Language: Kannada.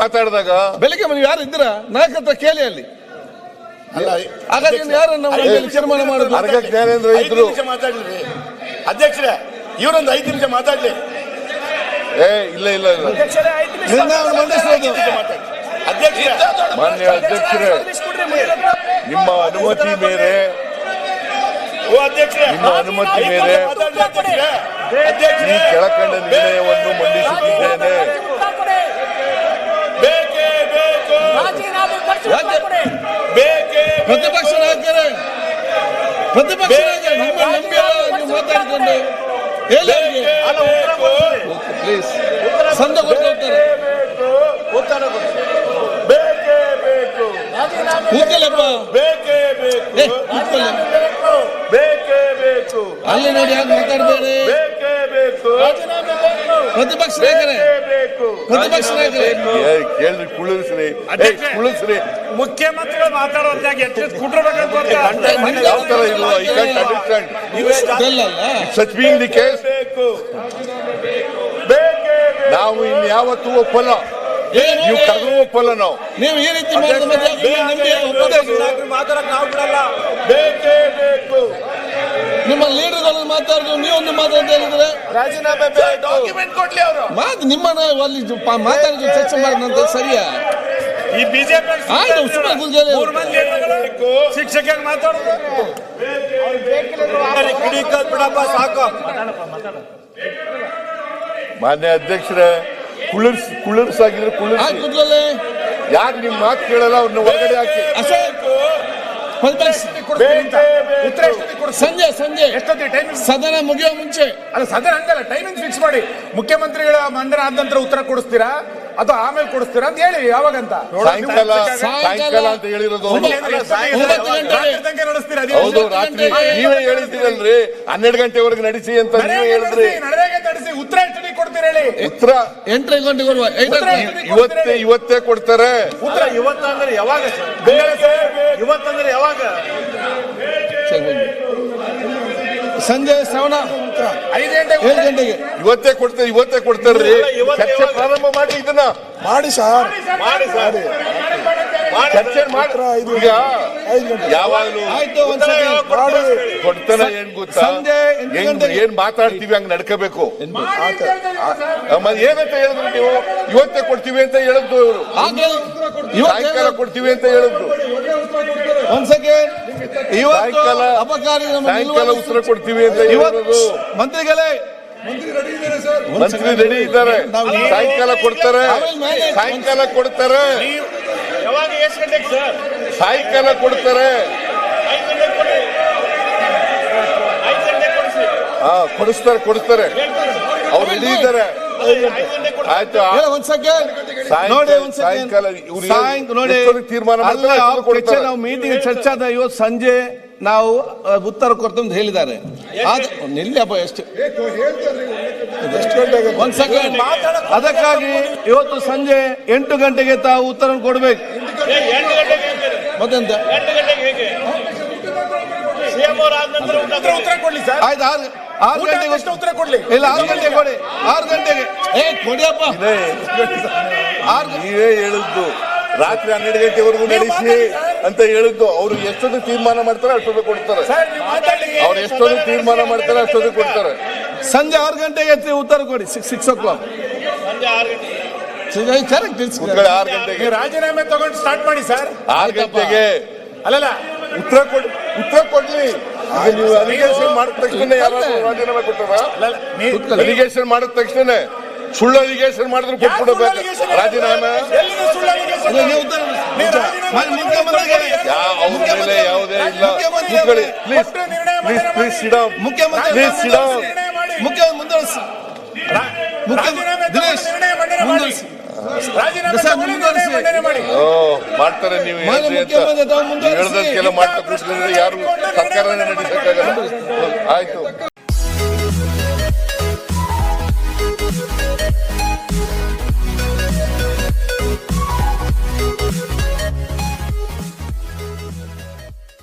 ಮಾತಾಡಿದಾಗ ಬೆಳಿಗ್ಗೆ ನೀವು ಯಾರು ಇದ್ದೀರಾ ನಾಯಕರ ಹತ್ರ ಕೇಳಿ ಅಲ್ಲಿ. ಹಾಗಾದ್ರೆ ಯಾರನ್ನ ತೀರ್ಮಾನ ಮಾಡುದು? ಜ್ಞಾನೇಂದ್ರ ಇದ್ರು. ಮಾತಾಡ್ಲಿ ಅಧ್ಯಕ್ಷರೇ, ಇವರೊಂದು 5 ನಿಮಿಷ ಮಾತಾಡ್ಲಿ. ಇಲ್ಲ ಮಾನ್ಯ ಅಧ್ಯಕ್ಷರೇ, ನಿಮ್ಮ ಅನುಮತಿ ಮೇರೆ ಈ ಕೆಳಕಂಡ ನಿರ್ಣಯವನ್ನು ಮಂಡಿಸುತ್ತಿದ್ದೇನೆ. ಪ್ರತಿಪಕ್ಷ ನಾಯಕರೇ, ನಿಮ್ಮ ಮಾತಾಡಿಕೊಂಡು ಹೇಳಿ ಪ್ಲೀಸ್. ಸಂದ ಕೊಡ್ತಾರೆ ಕೂತಲ್ಲಪ್ಪ, ಅಲ್ಲಿ ನೋಡಿ ಯಾಕೆ ಮಾತಾಡಬೇಡಿ. ಪ್ರತಿಪಕ್ಷ ನಾಯಕರೇ, ಕೇಳ್ರಿ, ಕುಳಿಸ್ರಿ. ಮುಖ್ಯಮಂತ್ರಿಗಳು ಮಾತಾಡೋದಾಗ ಯಾವ ತರ ಇಲ್ಲ, I can't understand such being the case. ನಾವು ಇನ್ಯಾವತ್ತೂ ಒಪ್ಪಲ್ಲ, ನೀವು ಕರೆದು ಒಪ್ಪಲ್ಲ. ನಾವು ನೀವು ಈ ರೀತಿ ನಿಮ್ಮ ಲೀಡರ್ಗಳನ್ನು ಮಾತಾಡಿದ್ರು, ನೀವೊಂದು ಮಾತಾಡ್ತಾ ಹೇಳಿದ್ರೆ ರಾಜೀನಾಮೆ ಡಾಕ್ಯುಮೆಂಟ್ ಕೊಡ್ಲಿ ಅವರು. ನಿಮ್ಮನ್ನ ಅಲ್ಲಿ ಮಾತಾಡಿದ್ರು, ಚರ್ಚೆ ಮಾಡಿದಂತ ಸರಿಯಾ? ಈ ಬಿಜೆಪಿ ಶಿಕ್ಷಕ ಮಾತಾಡೋದು ಸಾಕು. ಮಾನ್ಯ ಅಧ್ಯಕ್ಷರೇ, ಕುಳ್ಳರ್ಸಾಗಿದ್ರೆ ಕುಳ್ಳರ್ಸಿ. ಯಾರು ನಿಮ್ ಮಾತು ಕೇಳಲ್ಲ ಅವ್ರನ್ನ ಹೊರಗಡೆ ಹಾಕಿ. ಸಂಜೆ ಸದನ ಮುಗಿಯೋ ಮುಂಚೆ ಅಲ್ಲ, ಸದನ ಹಂಗಲ್ಲ, ಟೈಮಿಂಗ್ ಫಿಕ್ಸ್ ಮಾಡಿ. ಮುಖ್ಯಮಂತ್ರಿಗಳ ಮಂಡನೆ ಆದ ನಂತರ ಉತ್ತರ ಕೊಡಿಸ್ತೀರಾ ಅಥವಾ ಆಮೇಲೆ ಕೊಡಿಸ್ತೀರಾ ಅಂತ ಹೇಳಿ. ಯಾವಾಗಂತ ಸಾಯಂಕಾಲ ಅಂತ ಹೇಳಿರೋದು. ನಡೆಸ್ತೀರಾ? ಹೌದು, ರಾತ್ರಿ ನೀವೇ ಹೇಳಿದ್ದೀರಲ್ರಿ 12 ಗಂಟೆವರೆಗೆ ನಡೆಸಿ ಅಂತ ನೀವೇ ಹೇಳಿದ್ರಿ. ನಡೆಸಿ ಉತ್ತರ ಎಷ್ಟು ಕೊಡ್ತೀರಾ ಹೇಳಿ? ಉತ್ತರ 8 ಗಂಟೆಗೆ ಇವತ್ತೇ ಕೊಡ್ತಾರೆ. ಉತ್ತರ ಇವತ್ತಂದ್ರೆ ಯಾವಾಗ? ಇವತ್ತಂದ್ರೆ ಯಾವಾಗ? ಸಂಜೆ 5 ಗಂಟೆಗೆ ಇವತ್ತೇ ಕೊಡ್ತಾರ್ರಿ. ಚರ್ಚೆ ಪ್ರಾರಂಭ ಮಾಡಿ, ಇದನ್ನ ಮಾಡಿ ಸರ್, ಚರ್ಚೆ ಮಾಡಿ. ಈಗ ಯಾವಾಗಲೂ ಕೊಡ್ತಾನ ಏನ್ ಗೊತ್ತಾ, ಏನ್ ಮಾತಾಡ್ತೀವಿ ಹಂಗ್ ನಡ್ಕೋಬೇಕು. ಏನಂತ ಹೇಳಿದ್ರು ನೀವು? ಇವತ್ತೇ ಕೊಡ್ತೀವಿ ಅಂತ ಹೇಳಿದ್ರು ಇವರು, ಸಾಯಂಕಾಲ ಕೊಡ್ತೀವಿ ಅಂತ ಹೇಳಿದ್ರು. ಸಾಯಂಕಾಲ ಉತ್ತರ ಕೊಡ್ತೀವಿ ಅಂತ ಹೇಳಿರೋದು. ಮಂತ್ರಿ ರೆಡಿ ಇದ್ದಾರೆ, ಸಾಯಂಕಾಲ ಕೊಡ್ತಾರೆ. ಯಾವಾಗ ಎಷ್ಟು ಗಂಟೆಗೆ ಸರ್? ಸಾಯಂಕಾಲ ಕೊಡ್ತಾರೆ. ಕೊಡಿಸ್ತಾರೆ. ಅವ್ರು ರೆಡಿ ಇದ್ದಾರೆ. ಆಯ್ತು, ಸಾಯಂಕಾಲ ತೀರ್ಮಾನ ನಾವು ಮೀಟಿಂಗ್ ಚರ್ಚೆ ಆದ ಇವತ್ತು ಸಂಜೆ ನಾವು ಉತ್ತರ ಕೊಡ್ತೀವಿ ಅಂತ ಹೇಳಿದ್ದಾರೆ. ನಿಲ್ಲಪ್ಪ, ಎಷ್ಟು ಒಂದ್ ಸೆಕೆಂಡ್. ಅದಕ್ಕಾಗಿ ಇವತ್ತು ಸಂಜೆ 8 ಗಂಟೆಗೆ ತಾವು ಉತ್ತರ ಕೊಡ್ಬೇಕು. ಮತ್ತೆಂತ ಆಯ್ತು, 6 ಗಂಟೆಗೆ ಉತ್ತರ ಕೊಡ್ಲಿ. ಇಲ್ಲ, 6 ಗಂಟೆಗೆ ಕೊಡಿ. 6 ಗಂಟೆಗೆ ಕೊಡಿಯಪ್ಪ. ನೀವೇ ಹೇಳಿದ್ದು ರಾತ್ರಿ 12 ಗಂಟೆವರೆಗೂ ನಡೆಸಿ ಅಂತ ಹೇಳಿದ್ದು. ಅವ್ರು ಎಷ್ಟೊಂದು ತೀರ್ಮಾನ ಮಾಡ್ತಾರೆ ಅಷ್ಟೊಂದು ಕೊಡ್ತಾರೆ. ಅವ್ರು ಎಷ್ಟೊಂದು ತೀರ್ಮಾನ ಮಾಡ್ತಾರೆ ಅಷ್ಟೊಂದು ಕೊಡ್ತಾರೆ. ಸಂಜೆ 6 ಗಂಟೆಗೆ ಉತ್ತರ ಕೊಡಿ. 6 o'clock ಕರೆಕ್ಟ್. 6 ಗಂಟೆಗೆ ರಾಜೀನಾಮೆ ತಗೊಂಡು ಸ್ಟಾರ್ಟ್ ಮಾಡಿ ಸರ್. 6 ಗಂಟೆಗೆ ಅಲ್ಲಲ್ಲ, ಉತ್ತರ ಕೊಡ್ಲಿ. ನೀವು ಅಲಿಗೇಷನ್ ಮಾಡಿದ ತಕ್ಷಣ ಯಾರು ರಾಜೀನಾಮೆ ಕೊಟ್ಟಾರ? ಅಲಿಗೇಷನ್ ಮಾಡಿದ ತಕ್ಷಣ ಸುಳ್ಳು ಅಲಿಗೇಷನ್ ಮಾಡಿದ್ರು ಕೊಟ್ಬಿಡಬೇಕು ರಾಜೀನಾಮೆ. ಅವ್ರ ಮೇಲೆ ಯಾವುದೇ ಇಲ್ಲ. Please sit down. ಮಾಡ್ತಾರೆ. ನೀವು ಹೇಳ್ದಕ್ಕೆಲ್ಲ ಮಾಡ್ತಾ ಕೂತ್ಕೊಂಡ್ರೆ ಯಾರು ಸರ್ಕಾರನೇ ನಡೆಸಕ್ಕಾಗಲ್ಲ. ಆಯ್ತು.